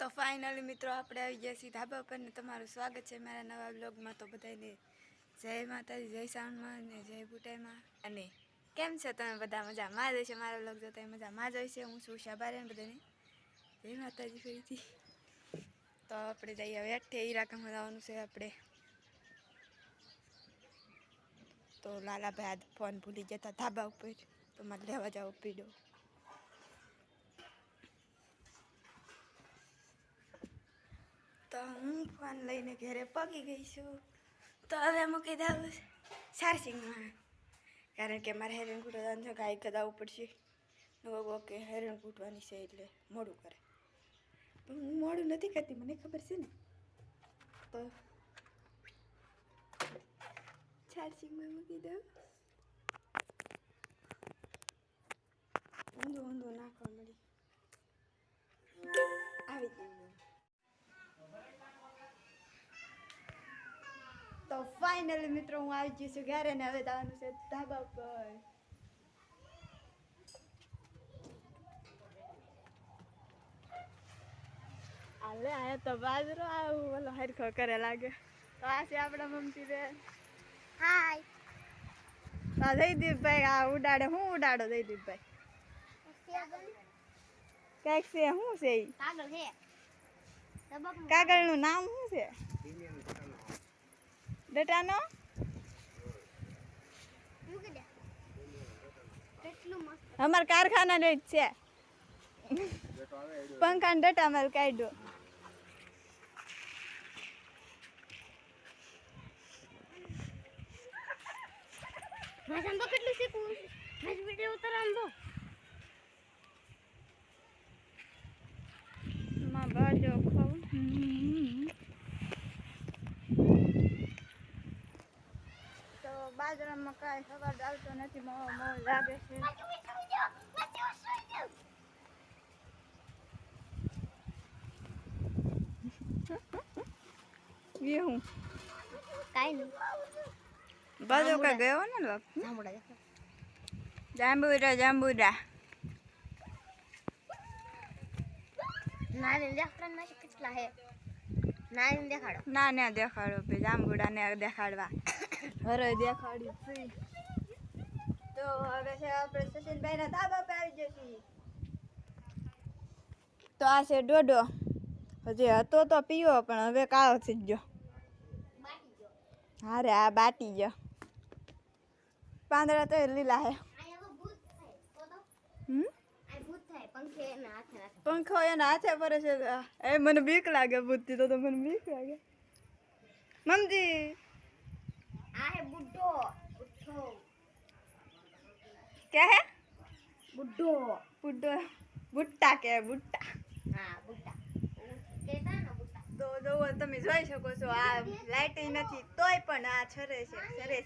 તો ફાઇનલી મિત્રો આપણે આવી ગયા છીએ ધાબા પર ને તમારું સ્વાગત છે મારા નવા બ્લોગમાં। તો બધાને જય માતાજી, જય સાવનમાં ને જય બુટાઈમાં। અને કેમ છે તમે બધા? મજામાં જ હશે। મારો બ્લોગ જોતા મજામાં જ હશે। હું છું શાબારે બધાને જય માતાજી ફરીથી। તો આપણે જઈએ હવે અઠે હીરાકામાં જવાનું છે આપણે। તો લાલાભાઈ આજ ફોન ભૂલી જતા ધાબા ઉપર, તો મારે લેવા જવું પડ્યો। તો હું ફોન લઈને ઘરે પગી ગઈ છું। તો હવે મૂકી દઉં ચાર્જિંગમાં, કારણ કે મારે હેરણ કૂટવાનું છે, ગાય કદાવવું પડશે। ઓકે હેરણ કૂટવાની છે એટલે મોડું કરે, પણ હું મોડું નથી કરતી, મને ખબર છે ને। તો ચાર્જિંગમાં મૂકી દઉં। ઊંધું ઊંધું નાખવા મળી આવી ગયું। તો ફાઇનલી મિત્રો હું આવી ગઈ છું ઘરે ને હવે જવાનું છે ધાબા પર। હાલે આ તો બાજરો આવું ઓલો હરખો કરે લાગે। તો આ છે આપણા મમતી બેન। હાય આ જયદીપભાઈ આ ઉડાડે, હું ઉડાડો જયદીપભાઈ? કઈક છે, શું છે ઈ? કાગળ છે। કાગળનું નામ શું છે? ડટાનો મૂકી દે, કેટલું મસ્ત। અમાર કારખાના જ છે, પંખા ને ડટા માલ કાઢ્યો। ભાષણ તો કેટલું શીખવું છે, મેં વિડિયો ઉતારવાનું તો માં બાજો ખાવ। તો બાજરામાં કાંઈ સવાર આવતો નથી, મોં લાગે છે। ये हूँ કાઈ નહીં। बाजो का गयो ना लोग। જાંબુડા દેખો, जांबूरा जांबूरा નાની દેખાડ ના કેટલા હે, નાની દેખાડો। ना ने देखाड़ो पे जांबूड़ा ने देखाड़वा हरे देखाड़ी फ्री। तो હવે છે આપણે સચિનભાઈ ના ધાબા પર આવી જઈએ। તો આ છે ડોડો, હજી હતો તો પીવો પણ હવે કાળો થઈ ગયો। હારે આ બાટી ગયો, પાંદડા તો લીલા હે। પંખો એના હાથે પડે છે, એ મને બીક લાગે બુદ્ધિ, તો મને બીક લાગે। મમજી આ હે બુડ્ઢો, બુડ્ઢો क्या है? બુડ્ઢો, बुड्ढो भुट्टा के भुट्टा। હા બુડ્ઢા કેતા ને બુડ્ઢા। તો જો તમે જોઈ શકો છો આ લાઈટ નથી તોય પણ આ છરે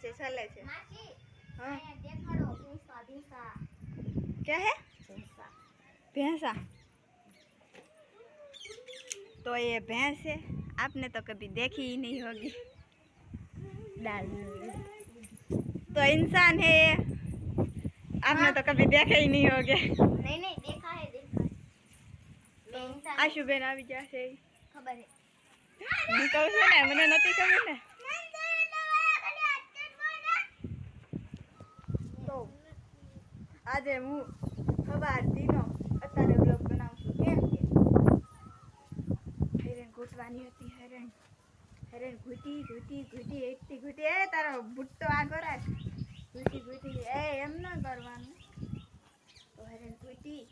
છે છલે છે। માસી हाँ આ દેખાડો, ભીંસા ભીંસા क्या है? ભીંસા। भैंसा। तो ये भैंस है, आपने तो कभी देखी ही नहीं होगी। દાલ तो इंसान है ये, आपने तो कभी देखा ही नहीं होगे। નહીં નહીં દેખા હે, દેખા હે। મેં इंसान आशु बेन આવી જશે, ખબર હે। હું કહું છું ને, મને નથી ખબર ને। તો આજે હું સવાર દીનો અત્યારે બ્લોગ બનાવું છું, કેમ કે હેરણ ઘૂંટવાની હતી। હેરણ ઘૂંટી ઘૂંટી ઘૂંટી એકથી ઘૂંટી, એ તારો ભૂટ્ટો આગો રાખ, ઘૂંટી ઘૂંટી, એ એમ ન કરવાનું। તો હેરણ ઘૂંટી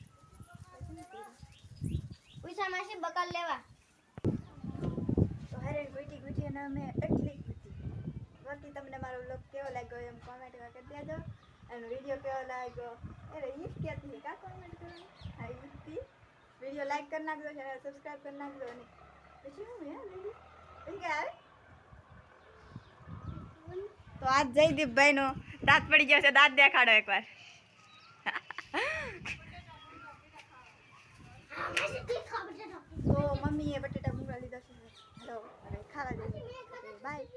ઉષા માસી બકલ લેવા। તો હેરણ ઘૂંટી ઘૂંટી અને અમે એટલી ઘૂંટી। બાકી તમને મારો બ્લોગ કેવો લાગ્યો એમ કોમેન્ટમાં કરી દેજો, અને વિડીયો કેવો લાગ્યો અરે ઈજ કહેતી કા કોમેન્ટ કરવાનું, હા ઈજથી વિડીયો લાઈક કરી નાખજો, ચેનલ સબસ્ક્રાઈબ કરી નાખજો। અને પછી હું હે લેડી પછી કે આવે તો આજ જયદીપભાઈ નો દાંત પડી ગયો છે, દાંત દેખાડો એકવાર। તો મમ્મીએ બટેટા મૂકવા લીધા છે, હાલો હવે ખાવા જઈએ, બાય।